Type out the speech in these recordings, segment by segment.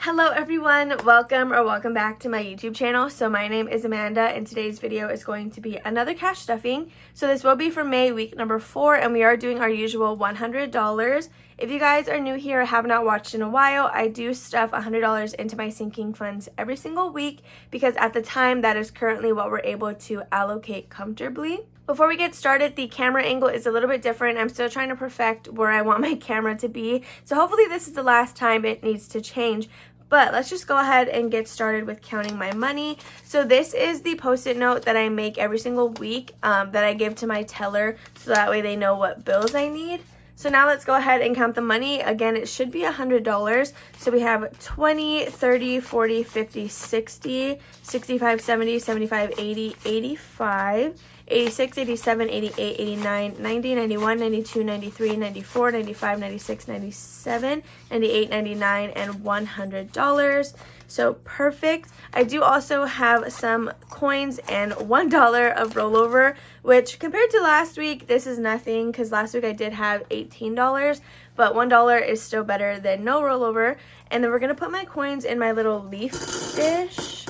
Hello everyone, welcome back to my YouTube channel. So my name is Amanda and today's video is going to be another cash stuffing. So this will be for May week number 4 and we are doing our usual $100. If you guys are new here or have not watched in a while, I do stuff $100 into my sinking funds every single week because at the time that is currently what we're able to allocate comfortably. Before we get started, the camera angle is a little bit different. I'm still trying to perfect where I want my camera to be. So hopefully this is the last time it needs to change. But let's just go ahead and get started with counting my money. So this is the post-it note that I make every single week that I give to my teller so that way they know what bills I need. So now let's go ahead and count the money. Again, it should be $100. So we have 20, 30, 40, 50, 60, 65, 70, 75, 80, 85, 86, 87, 88, 89, 90, 91, 92, 93, 94, 95, 96, 97, 98, 99, and $100. So perfect. I do also have some coins and $1 of rollover, which compared to last week, this is nothing because last week I did have $18, but $1 is still better than no rollover. And then we're going to put my coins in my little leaf dish.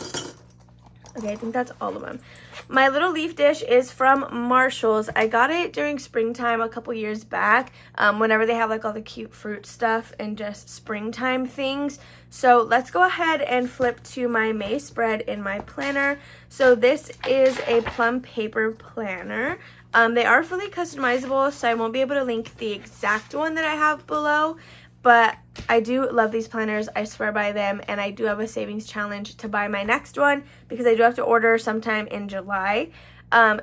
Okay, I think that's all of them. My little leaf dish is from Marshall's. I got it during springtime a couple years back, whenever they have like all the cute fruit stuff and just springtime things. So let's go ahead and flip to my May spread in my planner. So this is a plum paper planner. They are fully customizable, so I won't be able to link the exact one that I have below. But I do love these planners. I swear by them. And I do have a savings challenge to buy my next one because I do have to order sometime in July.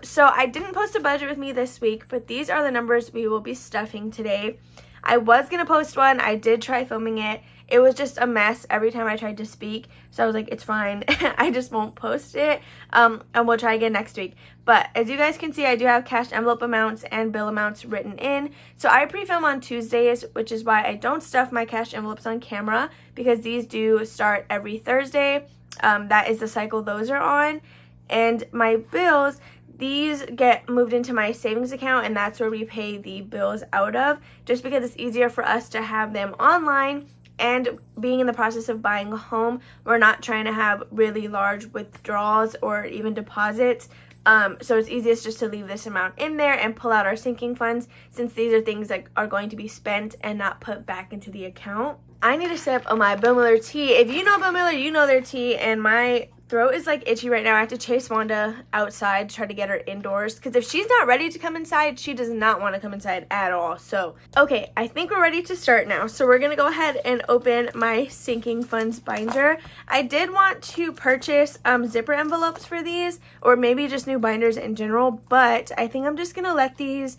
So I didn't post a budget with me this week, but these are the numbers we will be stuffing today. I was going to post one. I did try filming it. It was just a mess every time I tried to speak. So I was like, it's fine. I just won't post it. And we'll try again next week. But as you guys can see, I do have cash envelope amounts and bill amounts written in. So I pre-film on Tuesdays, which is why I don't stuff my cash envelopes on camera because these do start every Thursday. That is the cycle those are on. And my bills, these get moved into my savings account and that's where we pay the bills out of just because it's easier for us to have them online. And being in the process of buying a home, we're not trying to have really large withdrawals or even deposits. So it's easiest just to leave this amount in there and pull out our sinking funds since these are things that are going to be spent and not put back into the account. I need a sip of my Bill Miller tea. If you know Bill Miller, you know their tea, and my throat is like itchy right now. I have to chase Wanda outside to try to get her indoors because if she's not ready to come inside, she does not want to come inside at all. So, okay, I think we're ready to start now. So we're going to go ahead and open my sinking funds binder. I did want to purchase zipper envelopes for these or maybe just new binders in general, but I think I'm just going to let these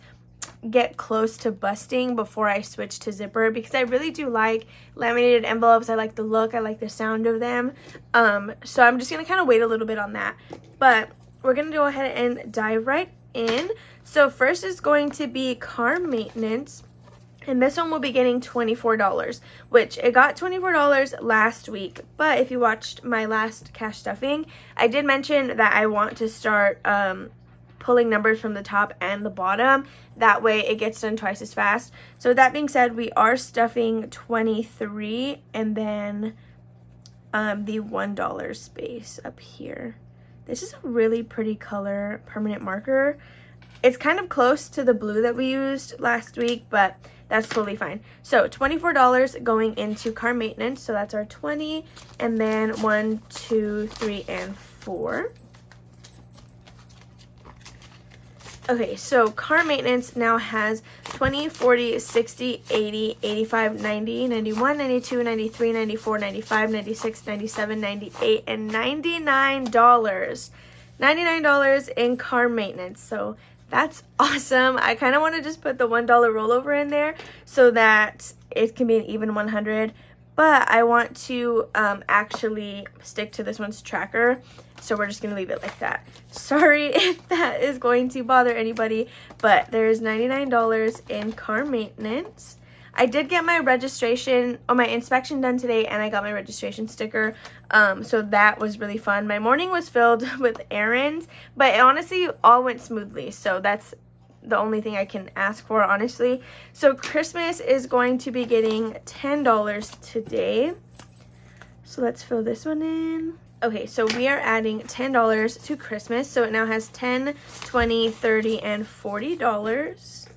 get close to busting before I switch to zipper because I really do like laminated envelopes. I like the look, I like the sound of them. So I'm just gonna kind of wait a little bit on that, but we're gonna go ahead and dive right in. So first is going to be car maintenance, and this one will be getting $24, which it got $24 last week. But if you watched my last cash stuffing, I did mention that I want to start pulling numbers from the top and the bottom. That way it gets done twice as fast. So with that being said, we are stuffing 23 and then the $1 space up here. This is a really pretty color permanent marker. It's kind of close to the blue that we used last week, but that's totally fine. So $24 going into car maintenance. So that's our 20 and then 1, 2, 3, and 4. Okay, so car maintenance now has 20, 40, 60, 80, 85, 90, 91, 92, 93, 94, 95, 96, 97, 98, and $99. $99 in car maintenance. So that's awesome. I kind of want to just put the $1 rollover in there so that it can be an even 100. But I want to actually stick to this one's tracker. So we're just going to leave it like that. Sorry if that is going to bother anybody, but there is $99 in car maintenance. I did get my registration or my inspection done today, and I got my registration sticker. So that was really fun. My morning was filled with errands, but it honestly all went smoothly. So that's the only thing I can ask for, honestly. So Christmas is going to be getting $10 today. So let's fill this one in. Okay, so we are adding $10 to Christmas. So it now has $10, $20, $30, and $40.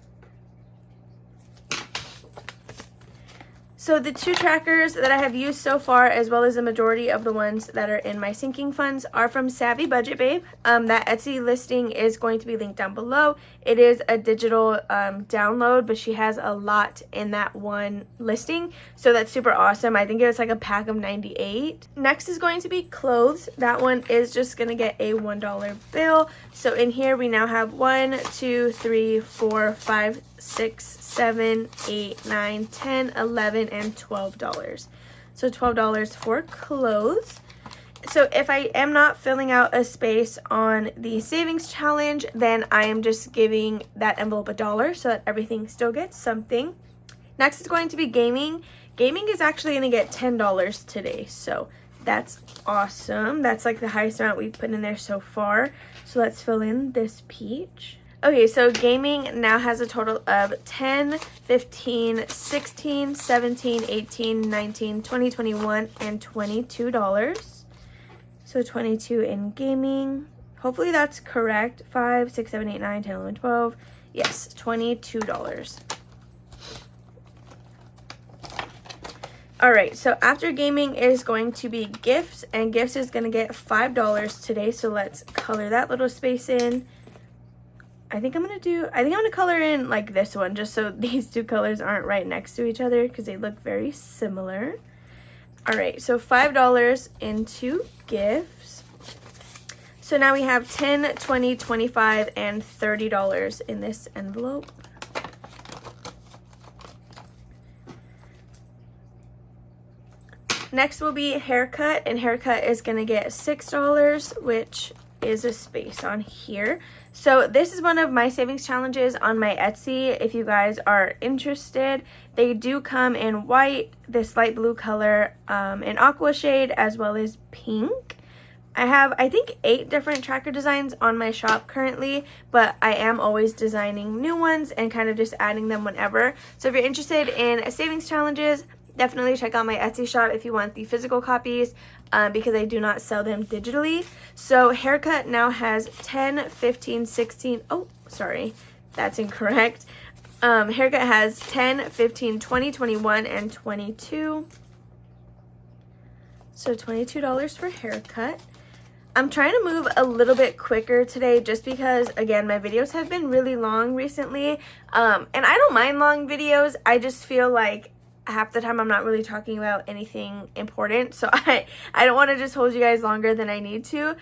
So the two trackers that I have used so far, as well as the majority of the ones that are in my sinking funds, are from Savvy Budget Babe. That Etsy listing is going to be linked down below. It is a digital download, but she has a lot in that one listing. So that's super awesome. I think it was like a pack of 98. Next is going to be clothes. That one is just going to get a $1 bill. So in here we now have 1, 2, 3, 4, 5, 6, 7, 8, 9, 10, 11, and $12. So $12 for clothes. So if I am not filling out a space on the savings challenge, then I am just giving that envelope $1 so that everything still gets something. Next is going to be gaming. Gaming is actually going to get $10 today, so that's awesome. That's like the highest amount we've put in there so far. So let's fill in this peach. Okay, so gaming now has a total of 10, 15, 16, 17, 18, 19, 20, 21, and $22. So 22 in gaming. Hopefully that's correct. 5, 6, 7, 8, 9, 10, 11, 12. Yes, $22. Alright, so after gaming is going to be gifts, and gifts is going to get $5 today. So let's color that little space in. I think I'm gonna color in like this one, just so these two colors aren't right next to each other because they look very similar. All right, so $5 into gifts. So now we have 10, 20, 25, and $30 in this envelope. Next will be haircut, and haircut is gonna get $6, which is a space on here. So this is one of my savings challenges on my Etsy. If you guys are interested, they do come in white, this light blue color, an aqua shade, as well as pink. I have, I think, 8 different tracker designs on my shop currently, but I am always designing new ones and kind of just adding them whenever. So if you're interested in savings challenges, definitely check out my Etsy shop if you want the physical copies, because I do not sell them digitally. So haircut now has 10, 15, 16. Oh, sorry, that's incorrect. Haircut has 10, 15, 20, 21, and 22. So $22 for haircut. I'm trying to move a little bit quicker today just because, again, my videos have been really long recently. And I don't mind long videos. I just feel like half the time I'm not really talking about anything important, so I don't want to just hold you guys longer than I need to.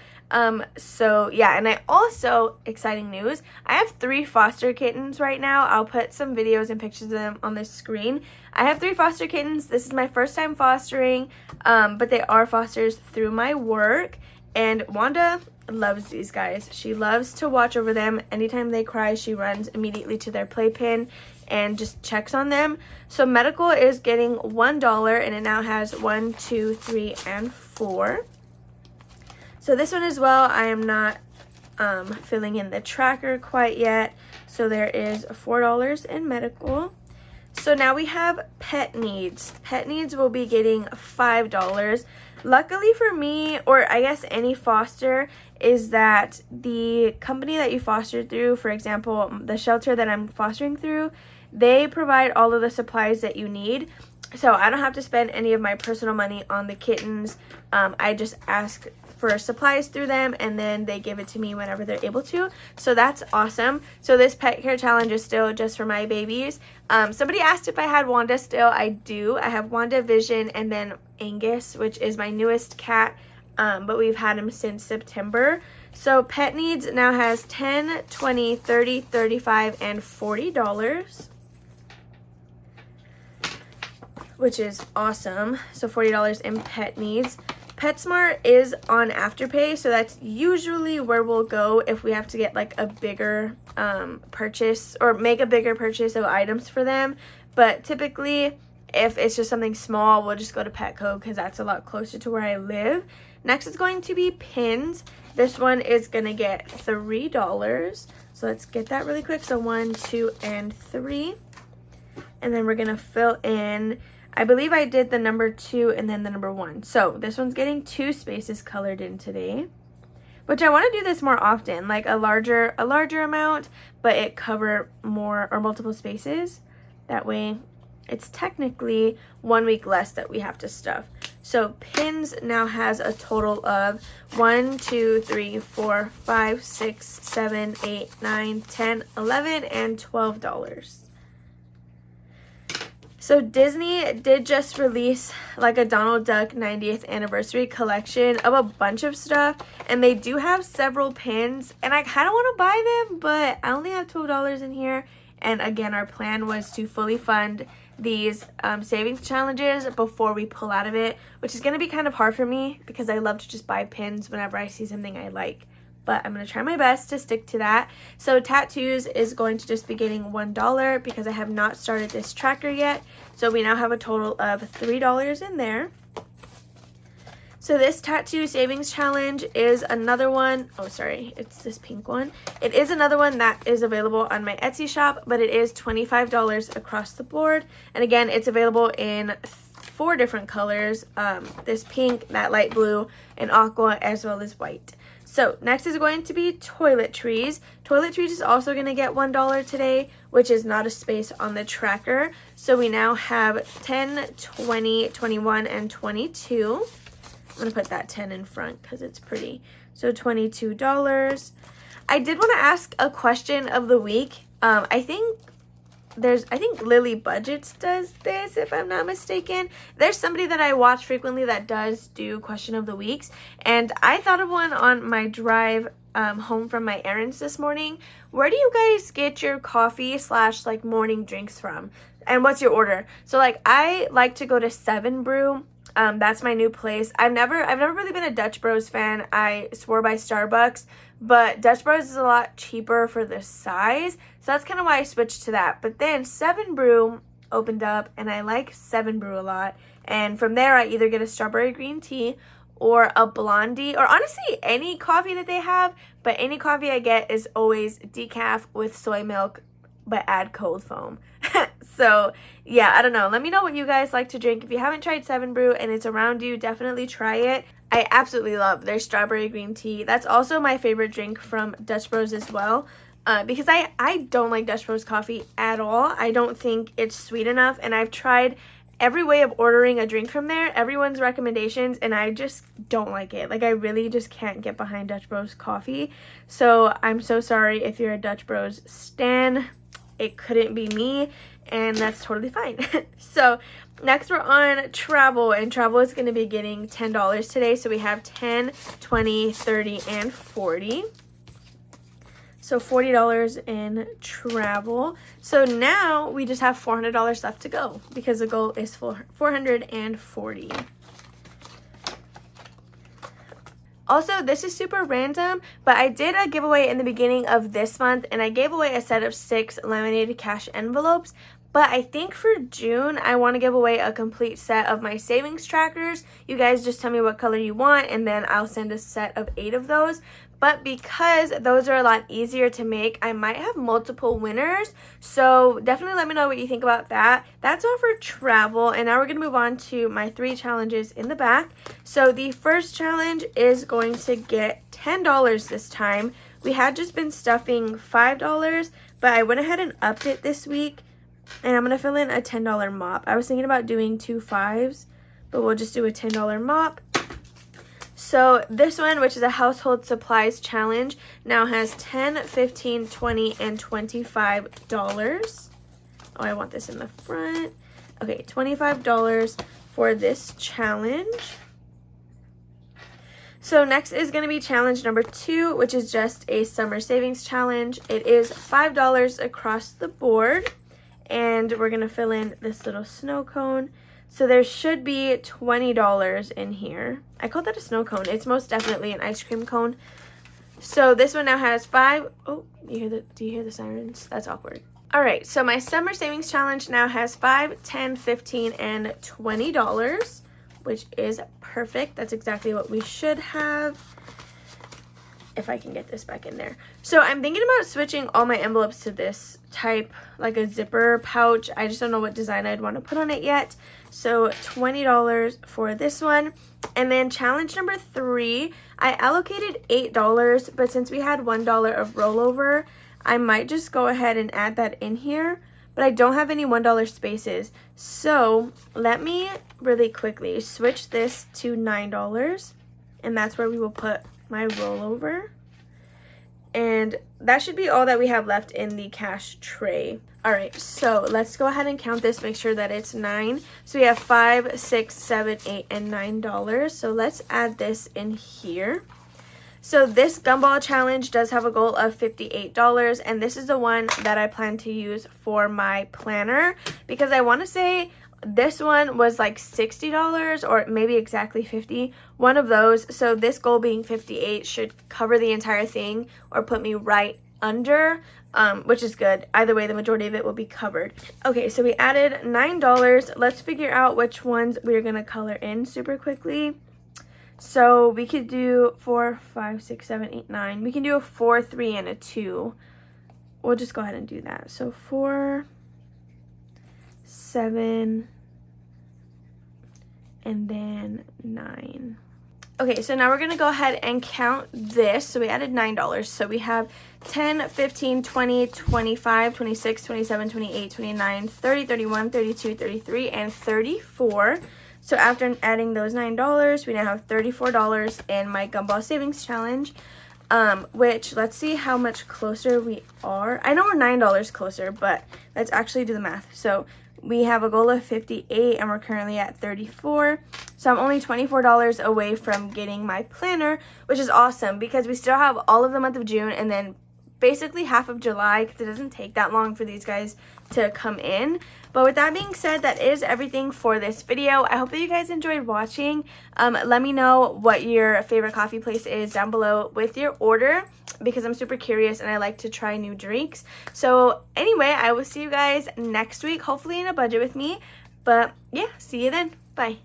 So yeah, and I also, exciting news, I have 3 foster kittens right now. I'll put some videos and pictures of them on the screen. I have 3 foster kittens. This is my first time fostering, but they are fosters through my work, and Wanda loves these guys. She loves to watch over them. Anytime they cry, she runs immediately to their playpen and just checks on them. So medical is getting $1, and it now has 1, 2, 3, and 4. So this one as well, I am not filling in the tracker quite yet. So there is $4 in medical. So now we have pet needs. Pet needs will be getting $5. Luckily for me, or I guess any foster, is that the company that you foster through, for example, the shelter that I'm fostering through, they provide all of the supplies that you need. So I don't have to spend any of my personal money on the kittens. I just ask for supplies through them, and then they give it to me whenever they're able to. So that's awesome. So this pet care challenge is still just for my babies. Somebody asked if I had Wanda still. I do. I have Wanda, Vision, and then Angus, which is my newest cat, but we've had him since September. So pet needs now has 10, 20, 30, 35, and $40. Which is awesome. So $40 in pet needs. PetSmart is on Afterpay, so that's usually where we'll go if we have to get like a bigger purchase or make a bigger purchase of items for them. But typically, if it's just something small, we'll just go to Petco because that's a lot closer to where I live. Next is going to be pins. This one is gonna get $3. So let's get that really quick. So 1, 2, and 3. And then we're gonna fill in I believe I did the number 2 and then the number 1. So this one's getting 2 spaces colored in today, which I want to do this more often, like a larger amount, but it cover more or multiple spaces. That way it's technically 1 week less that we have to stuff. So pins now has a total of 1, 2, 3, 4, 5, 6, 7, 8, 9, 10, 11, and $12. So Disney did just release like a Donald Duck 90th anniversary collection of a bunch of stuff, and they do have several pins, and I kind of want to buy them, but I only have $12 in here. And again, our plan was to fully fund these savings challenges before we pull out of it, which is going to be kind of hard for me because I love to just buy pins whenever I see something I like. But I'm going to try my best to stick to that. So tattoos is going to just be getting $1 because I have not started this tracker yet. So we now have a total of $3 in there. So this tattoo savings challenge is another one. Oh, sorry, it's this pink one. It is another one that is available on my Etsy shop, but it is $25 across the board. And again, it's available in 4 different colors. This pink, that light blue, and aqua, as well as white. So next is going to be toiletries. Toiletries is also going to get $1 today, which is not a space on the tracker. So we now have 10, 20, 21, and 22. I'm going to put that 10 in front because it's pretty. So $22. I did want to ask a question of the week. I think Lily Budgets does this, if I'm not mistaken. There's somebody that I watch frequently that does do question of the weeks, and I thought of one on my drive home from my errands this morning. Where do you guys get your coffee / like morning drinks from, and what's your order? So like I like to go to 7 Brew. That's my new place. I've never really been a Dutch Bros fan. I swore by Starbucks, but Dutch Bros is a lot cheaper for the size, so that's kind of why I switched to that. But then 7 Brew opened up, and I like 7 Brew a lot. And from there, I either get a strawberry green tea or a blondie, or honestly any coffee that they have. But any coffee I get is always decaf with soy milk, but add cold foam. So yeah, I don't know. Let me know what you guys like to drink. If you haven't tried 7 Brew and it's around you, definitely try it. I absolutely love their strawberry green tea. That's also my favorite drink from Dutch Bros as well. Because I don't like Dutch Bros coffee at all. I don't think it's sweet enough, and I've tried every way of ordering a drink from there, everyone's recommendations, and I just don't like it. Like, I really just can't get behind Dutch Bros coffee. So I'm so sorry if you're a Dutch Bros stan. It couldn't be me, and that's totally fine. So next we're on travel, and travel is going to be getting $10 today. So we have 10, 20, 30, and 40. So $40 in travel. So now we just have $400 left to go because the goal is for $440. Also, this is super random, but I did a giveaway in the beginning of this month, and I gave away a set of 6 laminated cash envelopes. But I think for June, I want to give away a complete set of my savings trackers. You guys just tell me what color you want, and then I'll send a set of 8 of those. But because those are a lot easier to make, I might have multiple winners. So definitely let me know what you think about that. That's all for travel. And now we're going to move on to my 3 challenges in the back. So the first challenge is going to get $10 this time. We had just been stuffing $5, but I went ahead and upped it this week. And I'm going to fill in a $10 mop. I was thinking about doing 2 5s, but we'll just do a $10 mop. So this one, which is a household supplies challenge, now has $10, $15, $20, and $25. Oh, I want this in the front. Okay, $25 for this challenge. So next is going to be challenge number 2, which is just a summer savings challenge. It is $5 across the board. And we're going to fill in this little snow cone. So there should be $20 in here. I call that a snow cone. It's most definitely an ice cream cone. So this one now has 5. Oh, do you hear the sirens? That's awkward. All right, so my summer savings challenge now has $5, $10, $15, and $20, which is perfect. That's exactly what we should have. If I can get this back in there. So I'm thinking about switching all my envelopes to this type, like a zipper pouch. I just don't know what design I'd want to put on it yet. So $20 for this one. And then challenge number 3, I allocated $8, but since we had $1 of rollover, I might just go ahead and add that in here. But I don't have any $1 spaces. So let me really quickly switch this to $9. And that's where we will put my rollover. And that should be all that we have left in the cash tray. All right, so let's go ahead and count this, make sure that it's 9. So we have $5, $6, $7, $8, and $9. So let's add this in here. So this gumball challenge does have a goal of $58, and this is the one that I plan to use for my planner, because I want to say this one was like $60 or maybe exactly 50, one of those. So this goal being 58 should cover the entire thing or put me right under, which is good. Either way, the majority of it will be covered. Okay, so we added $9. Let's figure out which ones we're gonna color in super quickly. So we could do 4, 5, 6, 7, 8, 9. We can do a 4, 3, and a 2. We'll just go ahead and do that. So 4, 7, and then 9. Okay, so now we're going to go ahead and count this. So we added $9. So we have 10, 15, 20, 25, 26, 27, 28, 29, 30, 31, 32, 33, and 34. So after adding those $9, we now have $34 in my Gumball Savings Challenge, which, let's see how much closer we are. I know we're $9 closer, but let's actually do the math. So we have a goal of 58, and we're currently at 34. So I'm only $24 away from getting my planner, which is awesome because we still have all of the month of June and then basically half of July, because it doesn't take that long for these guys to come in. But with that being said, that is everything for this video. I hope that you guys enjoyed watching. Let me know what your favorite coffee place is down below with your order, because I'm super curious and I like to try new drinks. So anyway, I will see you guys next week, hopefully in a budget with me. But yeah, see you then. Bye.